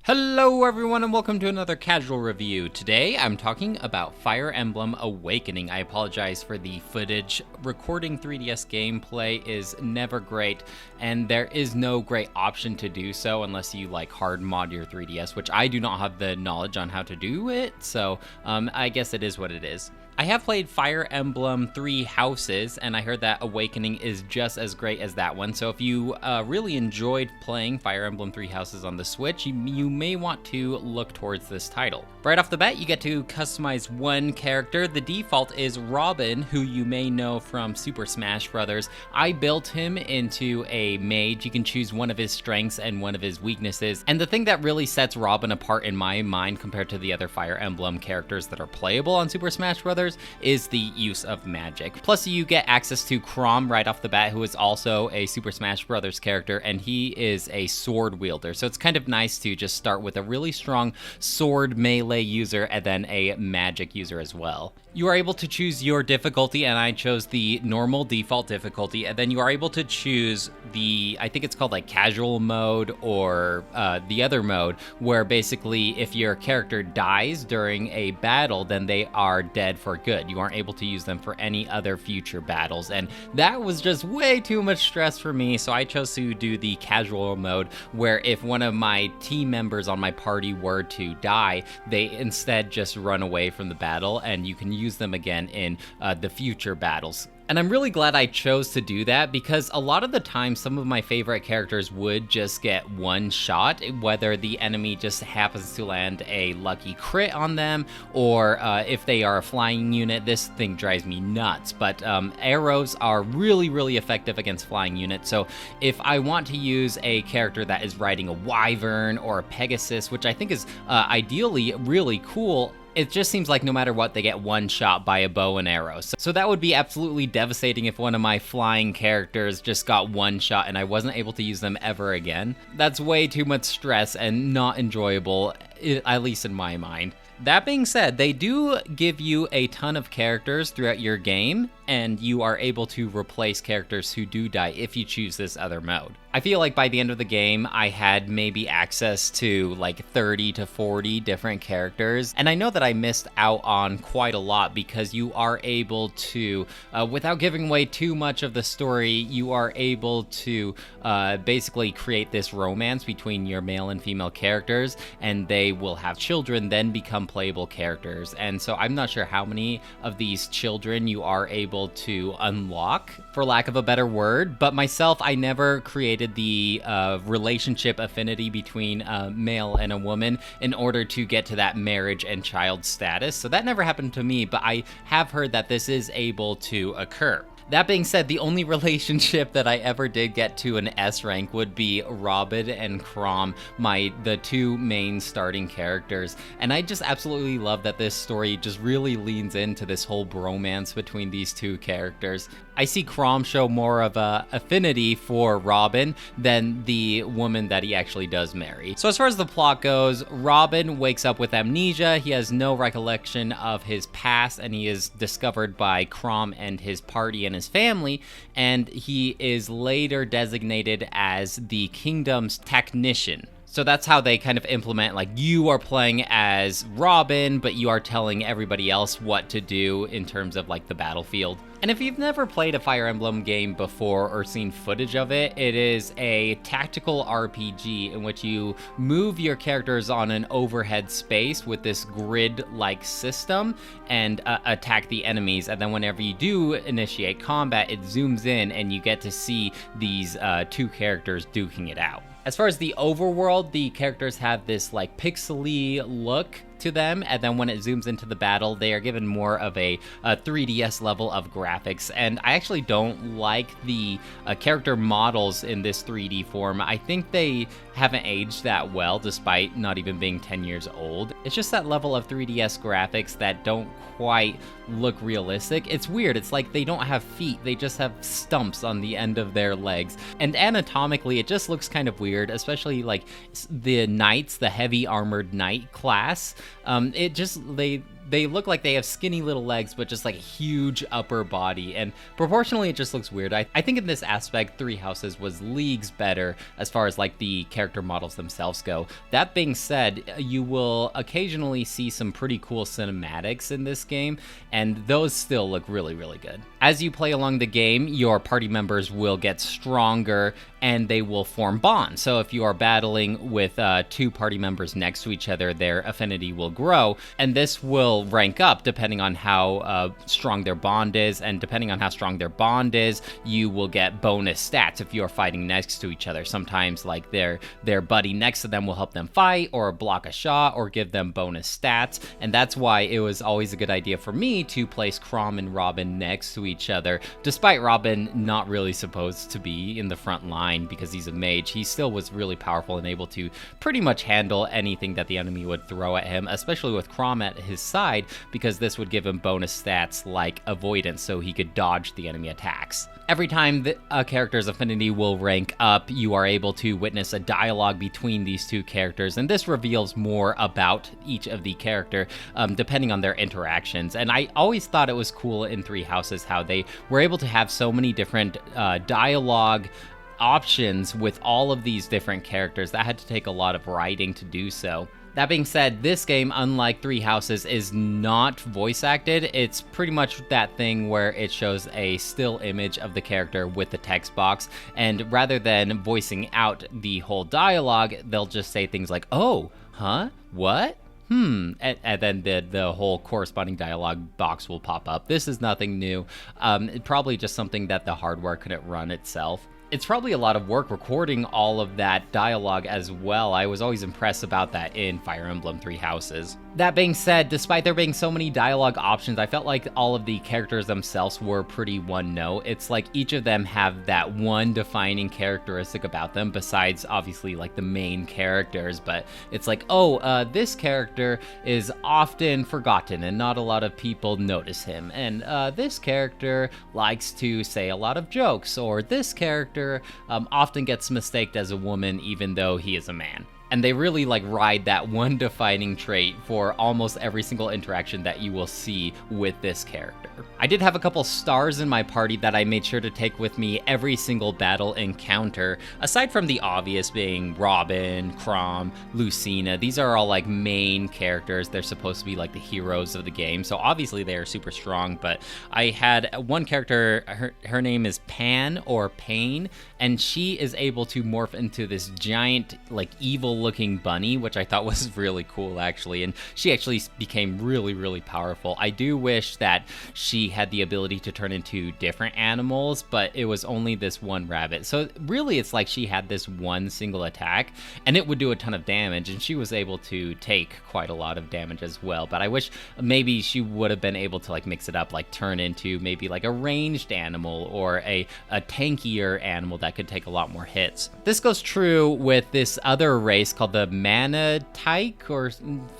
Hello everyone and welcome to another casual review. Today I'm talking about Fire Emblem Awakening. I apologize for the footage. Recording 3DS gameplay is never great, and there is no great option to do so unless you hard mod your 3DS, which I do not have the knowledge on how to do it, so I guess it is what it is. I have played Fire Emblem 3 Houses, and I heard that Awakening is just as great as that one. So if you really enjoyed playing Fire Emblem 3 Houses on the Switch, you may want to look towards this title. Right off the bat, you get to customize one character. The default is Robin, who you may know from Super Smash Bros. I built him into a mage. You can choose one of his strengths and one of his weaknesses. And the thing that really sets Robin apart in my mind compared to the other Fire Emblem characters that are playable on Super Smash Bros. Is the use of magic. Plus you get access to Chrom right off the bat, who is also a Super Smash Bros. Character, and he is a sword wielder. So it's kind of nice to just start with a really strong sword melee user and then a magic user as well. You are able to choose your difficulty, and I chose the normal default difficulty, and then you are able to choose I think it's called casual mode or the other mode, where basically if your character dies during a battle, then they are dead for good. You aren't able to use them for any other future battles, and that was just way too much stress for me, so I chose to do the casual mode, where if one of my team members on my party were to die, they instead just run away from the battle, and you can use them again in the future battles. And I'm really glad I chose to do that, because a lot of the time some of my favorite characters would just get one shot, whether the enemy just happens to land a lucky crit on them, or if they are a flying unit. This thing drives me nuts, but arrows are really effective against flying units. So if I want to use a character that is riding a wyvern or a pegasus, which I think is ideally really cool, it just seems like no matter what, they get one shot by a bow and arrow. So that would be absolutely devastating if one of my flying characters just got one shot and I wasn't able to use them ever again. That's way too much stress and not enjoyable, at least in my mind. That being said, they do give you a ton of characters throughout your game, and you are able to replace characters who do die if you choose this other mode. I feel like by the end of the game, I had maybe access to 30 to 40 different characters, and I know that I missed out on quite a lot, because you are able to, without giving away too much of the story, you are able to basically create this romance between your male and female characters, and they will have children, then become playable characters. And so I'm not sure how many of these children you are able to unlock, for lack of a better word, but myself, I never created the relationship affinity between a male and a woman in order to get to that marriage and child status. So that never happened to me, but I have heard that this is able to occur. That being said, the only relationship that I ever did get to an S rank would be Robin and Chrom, the two main starting characters. And I just absolutely love that this story just really leans into this whole bromance between these two characters. I see Chrom show more of a affinity for Robin than the woman that he actually does marry. So as far as the plot goes, Robin wakes up with amnesia. He has no recollection of his past, and he is discovered by Chrom and his party and his family, and he is later designated as the kingdom's technician. So that's how they kind of implement, you are playing as Robin, but you are telling everybody else what to do in terms of the battlefield. And if you've never played a Fire Emblem game before or seen footage of it, it is a tactical RPG in which you move your characters on an overhead space with this grid-like system and attack the enemies. And then whenever you do initiate combat, it zooms in and you get to see these two characters duking it out. As far as the overworld, the characters have this pixely look to them, and then when it zooms into the battle, they are given more of a 3DS level of graphics. And I actually don't like the character models in this 3D form. I think they haven't aged that well, despite not even being 10 years old. It's just that level of 3DS graphics that don't quite look realistic. It's weird. It's like they don't have feet, they just have stumps on the end of their legs. And anatomically, it just looks kind of weird, especially the knights, the heavy armored knight class. they look like they have skinny little legs, but just like a huge upper body, and proportionally it just looks weird. I think in this aspect, Three Houses was leagues better as far as like the character models themselves go. That being said, you will occasionally see some pretty cool cinematics in this game, and those still look really, really good. As you play along the game, your party members will get stronger and they will form bonds. So if you are battling with two party members next to each other, their affinity will grow, and this will rank up depending on how strong their bond is, and depending on how strong their bond is, you will get bonus stats if you are fighting next to each other. Sometimes like their buddy next to them will help them fight, or block a shot, or give them bonus stats, and that's why it was always a good idea for me to place Chrom and Robin next to each other. Despite Robin not really supposed to be in the front line because he's a mage, he still was really powerful and able to pretty much handle anything that the enemy would throw at him, especially with Chrom at his side, because this would give him bonus stats like avoidance, so he could dodge the enemy attacks. Every time a character's affinity will rank up, you are able to witness a dialogue between these two characters, and this reveals more about each of the character depending on their interactions. And I always thought it was cool in Three Houses how they were able to have so many different dialogue options with all of these different characters. That had to take a lot of writing to do so. That being said, this game, unlike Three Houses, is not voice acted. It's pretty much that thing where it shows a still image of the character with the text box, and rather than voicing out the whole dialogue, they'll just say things like, "Oh, huh? What? And then the whole corresponding dialogue box will pop up." This is nothing new. Probably just something that the hardware couldn't run itself. It's probably a lot of work recording all of that dialogue as well. I was always impressed about that in Fire Emblem Three Houses. That being said, despite there being so many dialogue options, I felt like all of the characters themselves were pretty one note. It's like each of them have that one defining characteristic about them, besides obviously like the main characters, but it's like, this character is often forgotten and not a lot of people notice him, and this character likes to say a lot of jokes, or this character often gets mistaked as a woman even though he is a man. And they really like ride that one defining trait for almost every single interaction that you will see with this character. I did have a couple stars in my party that I made sure to take with me every single battle encounter, aside from the obvious being Robin, Chrom, Lucina. These are all like main characters. They're supposed to be like the heroes of the game, so obviously they are super strong, but I had one character, her name is Pan or Pain, and she is able to morph into this giant like evil looking bunny, which I thought was really cool actually, and she actually became really, really powerful. I do wish that she had the ability to turn into different animals, but it was only this one rabbit. So really it's like she had this one single attack and it would do a ton of damage, and she was able to take quite a lot of damage as well. But I wish maybe she would have been able to like mix it up, like turn into maybe like a ranged animal or a tankier animal that could take a lot more hits. This goes true with this other race called the Manatike, or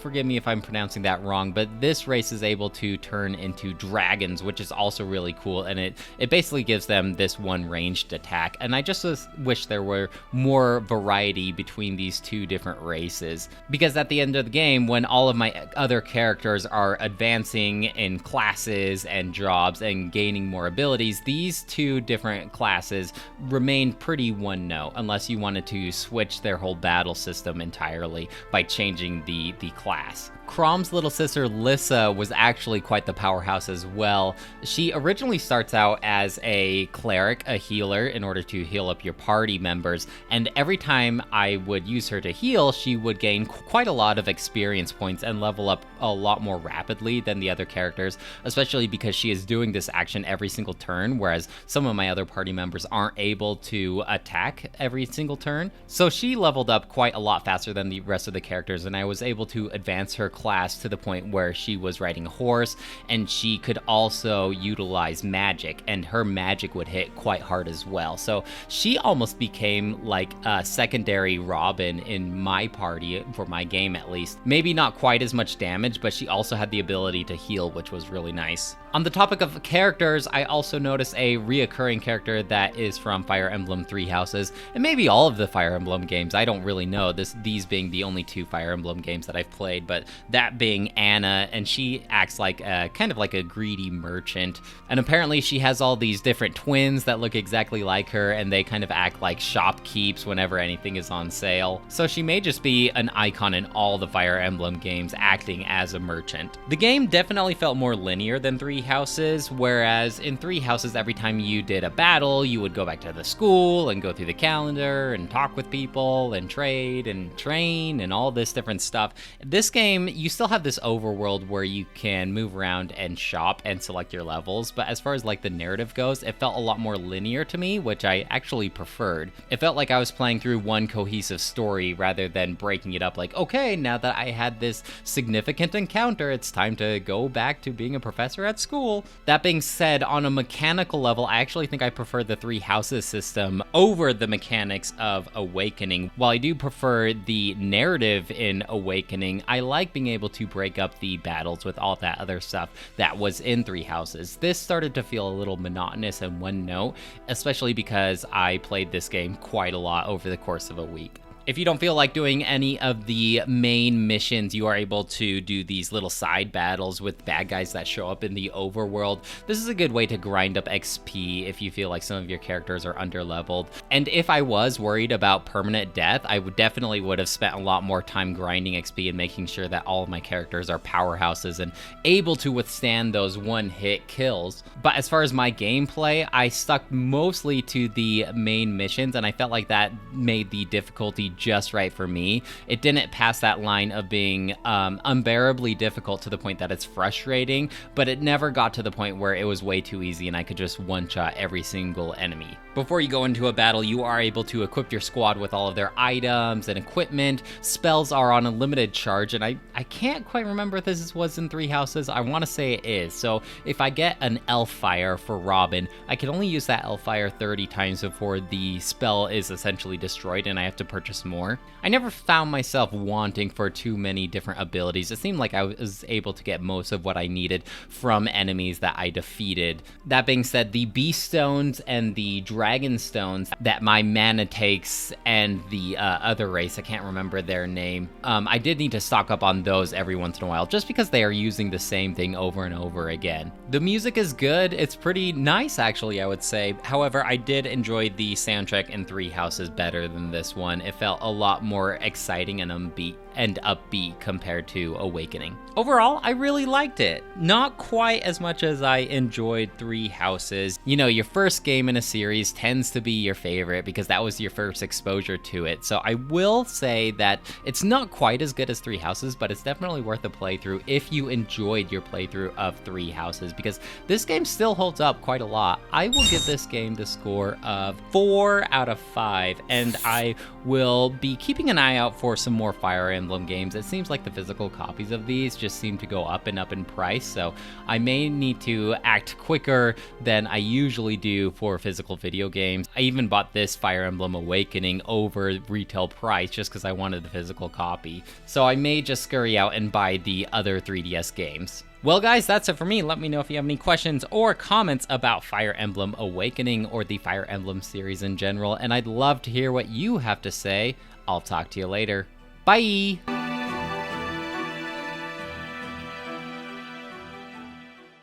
forgive me if I'm pronouncing that wrong, but this race is able to turn into dragons, which is also really cool, and it basically gives them this one ranged attack. And I just wish there were more variety between these two different races, because at the end of the game, when all of my other characters are advancing in classes and jobs and gaining more abilities, these two different classes remain pretty one note, unless you wanted to switch their whole battle system entirely by changing the class. Chrom's little sister Lissa was actually quite the powerhouse as well. She originally starts out as a cleric, a healer, in order to heal up your party members, and every time I would use her to heal, she would gain quite a lot of experience points and level up a lot more rapidly than the other characters, especially because she is doing this action every single turn, whereas some of my other party members aren't able to attack every single turn. So she leveled up quite a lot faster than the rest of the characters, and I was able to advance her class to the point where she was riding a horse, and she could also utilize magic, and her magic would hit quite hard as well. So she almost became like a secondary Robin in my party, for my game at least. Maybe not quite as much damage, but she also had the ability to heal, which was really nice. On the topic of characters, I also noticed a reoccurring character that is from Fire Emblem Three Houses, and maybe all of the Fire Emblem games, I don't really know, these being the only two Fire Emblem games that I've played, but that being Anna, and she acts like kind of like a greedy merchant. And apparently she has all these different twins that look exactly like her, and they kind of act like shopkeeps whenever anything is on sale. So she may just be an icon in all the Fire Emblem games, acting as a merchant. The game definitely felt more linear than Three Houses, whereas in Three Houses, every time you did a battle, you would go back to the school and go through the calendar and talk with people and trade and train and all this different stuff. This game, you still have this overworld where you can move around and shop and select your levels, but as far as like the narrative goes, it felt a lot more linear to me, which I actually preferred. It felt like I was playing through one cohesive story rather than breaking it up like, okay, now that I had this significant encounter, it's time to go back to being a professor at school. That being said, on a mechanical level, I actually think I prefer the Three Houses system over the mechanics of Awakening. While I do prefer the narrative in Awakening, I like being able to break up the battles with all that other stuff that was in Three Houses. This started to feel a little monotonous and one note, especially because I played this game quite a lot over the course of a week. If you don't feel like doing any of the main missions, you are able to do these little side battles with bad guys that show up in the overworld. This is a good way to grind up XP if you feel like some of your characters are underleveled. And if I was worried about permanent death, I definitely would have spent a lot more time grinding XP and making sure that all of my characters are powerhouses and able to withstand those one-hit kills. But as far as my gameplay, I stuck mostly to the main missions, and I felt like that made the difficulty just right for me. It didn't pass that line of being unbearably difficult to the point that it's frustrating, but it never got to the point where it was way too easy and I could just one-shot every single enemy. Before you go into a battle, you are able to equip your squad with all of their items and equipment. Spells are on a limited charge, and I can't quite remember if this was in Three Houses. I want to say it is. So if I get an Elfire for Robin, I can only use that Elfire 30 times before the spell is essentially destroyed and I have to purchase more. I never found myself wanting for too many different abilities. It seemed like I was able to get most of what I needed from enemies that I defeated. That being said, the Beast Stones and the Dragon Stones that my mana takes and the other race, I can't remember their name, I did need to stock up on those every once in a while just because they are using the same thing over and over again. The music is good. It's pretty nice, actually, I would say. However, I did enjoy the soundtrack in Three Houses better than this one. It felt a lot more exciting and upbeat compared to Awakening. Overall, I really liked it. Not quite as much as I enjoyed Three Houses. You know, your first game in a series tends to be your favorite because that was your first exposure to it. So I will say that it's not quite as good as Three Houses, but it's definitely worth a playthrough if you enjoyed your playthrough of Three Houses, because this game still holds up quite a lot. I will give this game the score of 4 out of 5, and I will be keeping an eye out for some more Fire Emblem games. It seems like the physical copies of these just seem to go up and up in price, so I may need to act quicker than I usually do for physical video games. I even bought this Fire Emblem Awakening over retail price just because I wanted the physical copy, so I may just scurry out and buy the other 3DS games. Well guys, that's it for me. Let me know if you have any questions or comments about Fire Emblem Awakening or the Fire Emblem series in general, and I'd love to hear what you have to say. I'll talk to you later. Bye!